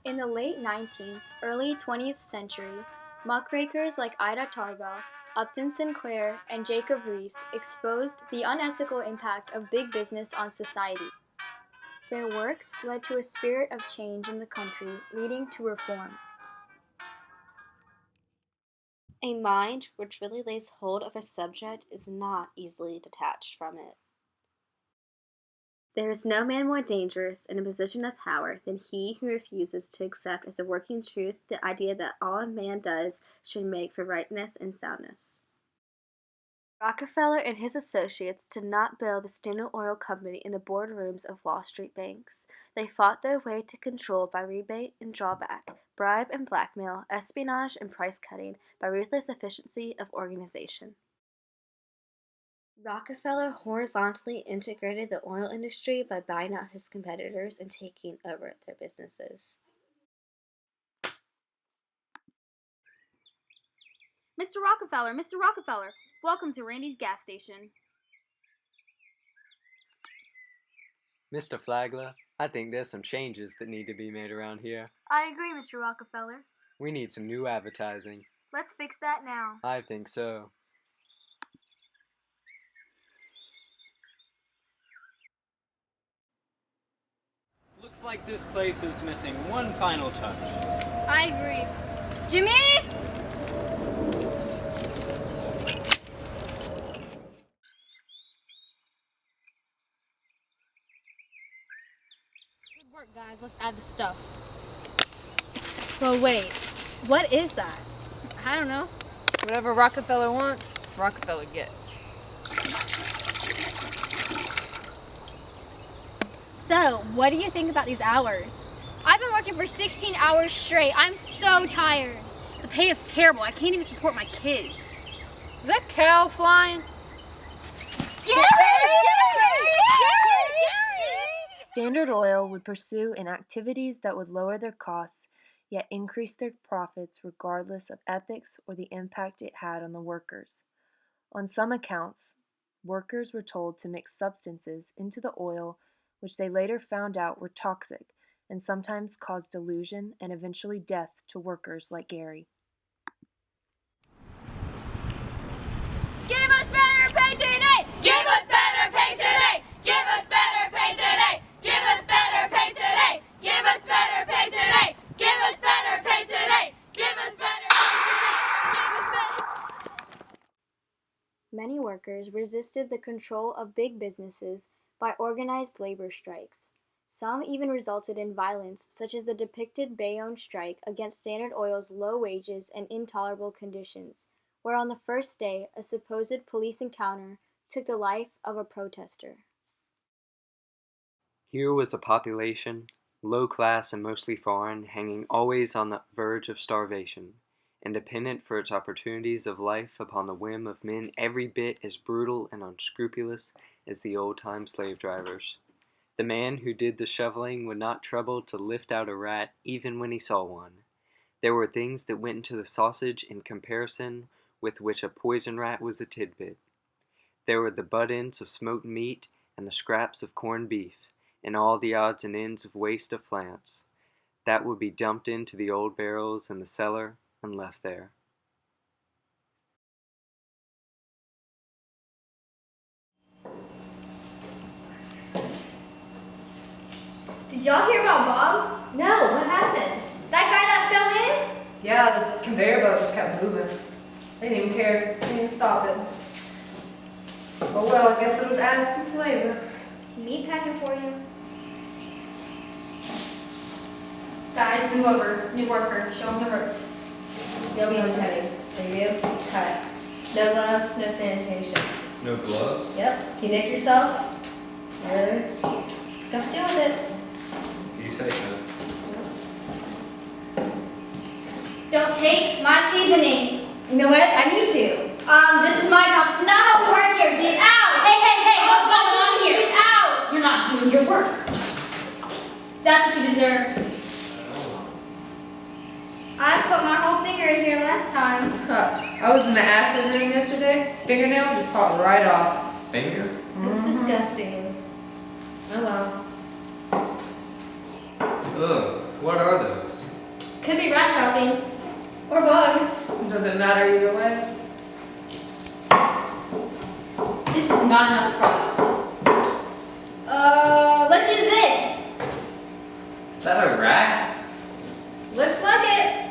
In the late 19th, early 20th century, muckrakers like Ida Tarbell, Upton Sinclair, and Jacob Riis exposed the unethical impact of big business on society. Their works led to a spirit of change in the country, leading to reform. A mind which really lays hold of a subject is not easily detached from it. There is no man more dangerous in a position of power than he who refuses to accept as a working truth the idea that all a man does should make for rightness and soundness. Rockefeller and his associates did not build the Standard Oil Company in the boardrooms of Wall Street banks. They fought their way to control by rebate and drawback, bribe and blackmail, espionage and price cutting, by ruthless efficiency of organization. Rockefeller horizontally integrated the oil industry by buying out his competitors and taking over their businesses. Mr. Rockefeller, welcome to Randy's gas station. Mr. Flagler, I think there's some changes that need to be made around here. I agree, Mr. Rockefeller. We need some new advertising. Let's fix that now. I think so. Looks like this place is missing one final touch. I agree. Jimmy! Good work, guys. Let's add the stuff. Well, wait. What is that? I don't know. Whatever Rockefeller wants, Rockefeller gets. So, what do you think about these hours? I've been working for 16 hours straight. I'm so tired. The pay is terrible. I can't even support my kids. Is that cow flying? Standard Oil would pursue in activities that would lower their costs, yet increase their profits regardless of ethics or the impact it had on the workers. On some accounts, workers were told to mix substances into the oil which they later found out were toxic and sometimes caused delusion and eventually death to workers like Gary. Give us better pay today! Give us better pay today! Give us better pay today! Give us better pay today! Give us better pay today! Give us better pay today! Give us better pay today! Give us better. Many workers resisted the control of big businesses by organized labor strikes. Some even resulted in violence, such as the depicted Bayonne strike against Standard Oil's low wages and intolerable conditions, where on the first day a supposed police encounter took the life of a protester. Here was a population, low class and mostly foreign, hanging always on the verge of starvation, and dependent for its opportunities of life upon the whim of men every bit as brutal and unscrupulous as the old-time slave drivers. The man who did the shoveling would not trouble to lift out a rat even when he saw one. There were things that went into the sausage in comparison with which a poison rat was a tidbit. There were the butt-ends of smoked meat and the scraps of corned beef, and all the odds and ends of waste of plants. That would be dumped into the old barrels in the cellar and left there. Did y'all hear about Bob? No, what happened? That guy that fell in? Yeah, the conveyor belt just kept moving. They didn't even care. They didn't even stop it. Oh well, I guess it would add some flavor. Meat packing for you. Guys, move over. New worker. Show them the ropes. You'll be on cutting. There you go. Cut. No gloves, no sanitation. No gloves? Yep. If you nick yourself, you're just got to deal with it. You say so. Don't take my seasoning. You know what? I need to. This is my job. It's not how we work here. Get out! Hey, what's going on here? Get out! You're not doing your work. That's what you deserve. I put my whole finger in here last time. I was in the acid room yesterday. Fingernail just popped right off. Finger? It's disgusting. Oh well. Ugh, what are those? Could be rat droppings. Or bugs. Doesn't matter either way. This is not enough product. Let's use this. Is that a rat? Looks like it.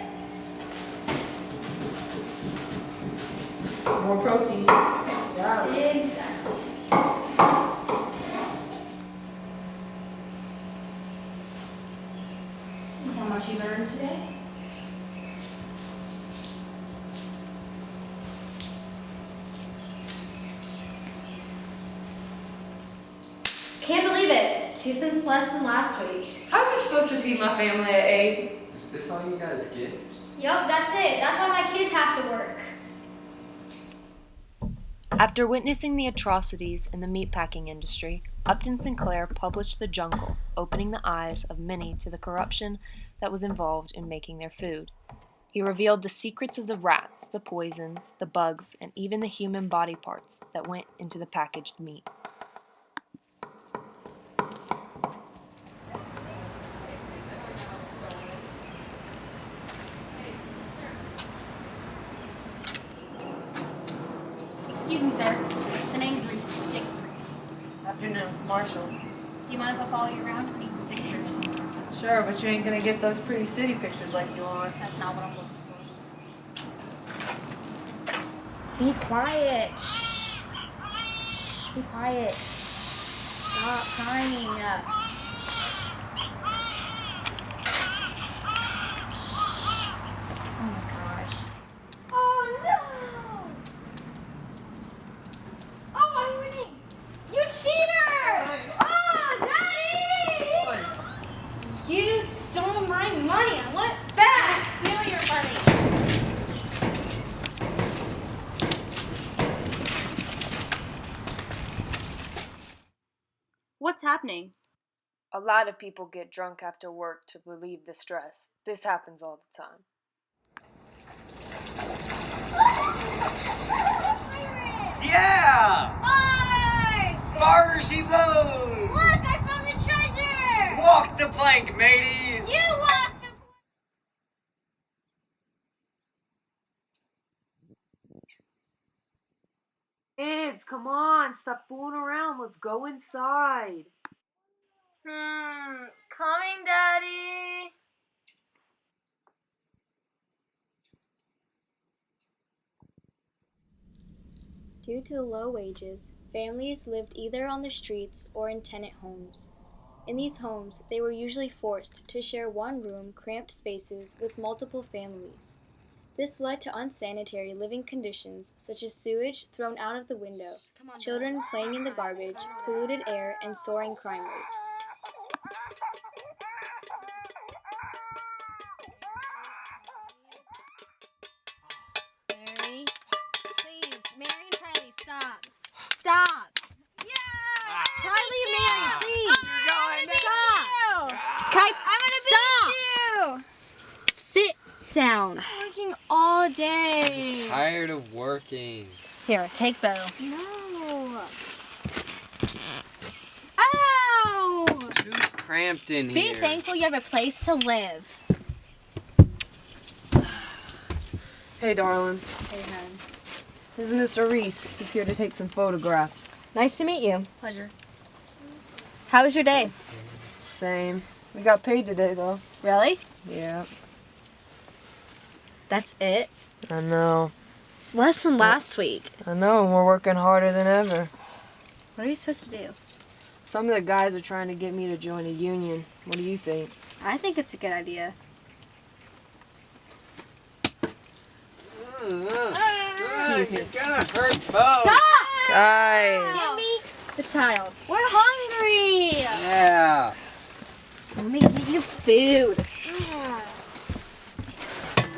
More protein. Yeah. Exactly. This is how much you've earned today. Can't believe it. 2 cents less than last week. How's this supposed to feed my family at 8? Is this all you guys get? Yup, that's it. That's why my kids have to work. After witnessing the atrocities in the meatpacking industry, Upton Sinclair published The Jungle, opening the eyes of many to the corruption that was involved in making their food. He revealed the secrets of the rats, the poisons, the bugs, and even the human body parts that went into the packaged meat. Excuse me, sir. The name's Reese. Jacob Reese. Afternoon, Marshall. Do you mind if I follow you around? I need some pictures. Sure, but you ain't gonna get those pretty city pictures like you want. That's not what I'm looking for. Be quiet. Shh. Shh. Be quiet. Stop crying. Oh my gosh. Oh no! Oh, I'm winning! You cheater! Oh, Daddy! You stole my money. I want it back. Steal your money. What's happening? A lot of people get drunk after work to relieve the stress. This happens all the time. Yeah! Mike! Far she blows! Look, I found the treasure! Walk the plank, matey! You walk the Kids, come on, stop fooling around. Let's go inside. Coming, Daddy. Due to the low wages, families lived either on the streets or in tenant homes. In these homes, they were usually forced to share one-room, cramped spaces with multiple families. This led to unsanitary living conditions such as sewage thrown out of the window, children playing in the garbage, polluted air, and soaring crime rates. Mary, please, Mary and Charlie, stop. Stop. Yeah. Charlie and Mary, please. Stop. I'm gonna stop. You! Sit down. Working all day. Tired of working. Here, take Bo. No. Ow! It's too cramped in Be here. thankful you have a place to live. Hey, darling. Hey, hon. This is Mr. Reese. He's here to take some photographs. Nice to meet you. Pleasure. How was your day? Same. We got paid today, though. Really? Yeah, That's it? I know. It's less than last week. I know, and we're working harder than ever. What are you supposed to do? Some of the guys are trying to get me to join a union. What do you think? I think it's a good idea. Excuse me. You're gonna hurt Bo. Stop! Guys! Give me the child. We're hungry! Yeah. Let me get you food.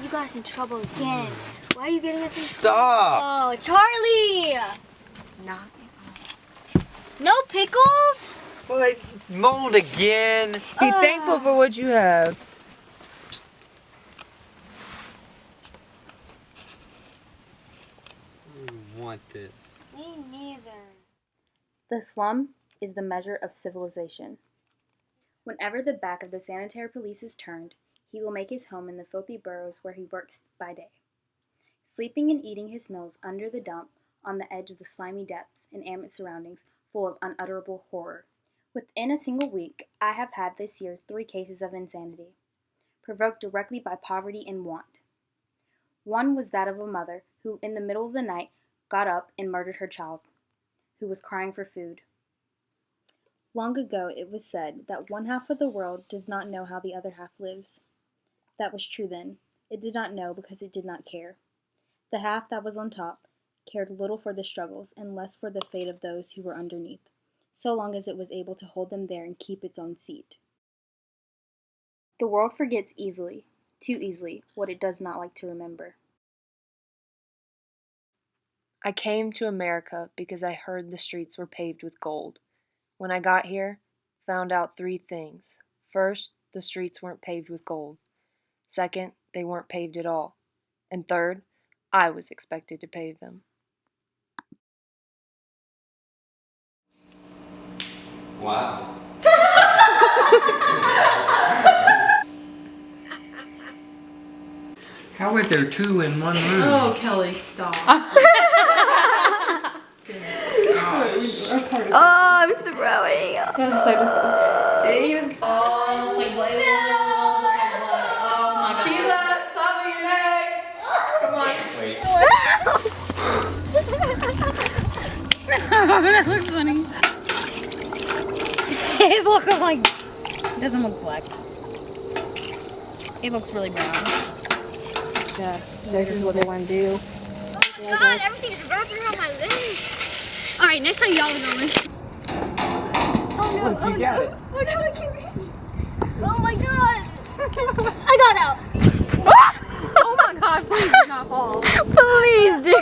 You got us in trouble again. Why are you getting us in Stop. Oh, Charlie! Not. No pickles? What? Mold again? Be thankful for what you have. I want this. Me neither. The slum is the measure of civilization. Whenever the back of the sanitary police is turned, He will make his home in the filthy burrows where he works by day, sleeping and eating his meals under the dump on the edge of the slimy depths in ambient surroundings full of unutterable horror. Within a single week, I have had this year 3 cases of insanity, provoked directly by poverty and want. One was that of a mother who, in the middle of the night, got up and murdered her child, who was crying for food. Long ago, it was said that one half of the world does not know how the other half lives. That was true then. It did not know because it did not care. The half that was on top cared little for the struggles and less for the fate of those who were underneath, so long as it was able to hold them there and keep its own seat. The world forgets easily, too easily, what it does not like to remember. I came to America because I heard the streets were paved with gold. When I got here, found out 3 things. First, the streets weren't paved with gold. Second, they weren't paved at all. And third, I was expected to pave them. Wow. How are there 2 in one room? Oh, Kelly, stop. Oh, I'm throwing. That's so disgusting. Oh, it's like blaming Oh my god. Keila, Sabah, you're next. Come on. Wait. That looks funny. His looks like, it doesn't look black. It looks really brown. Yeah, this is what they want to do. Oh god, everything's wrapped around my legs. Alright, next time y'all are going. Oh no, Look, you got it. Oh no, I can't reach. Oh my god. I got out. Oh my god, please do not fall. Please do.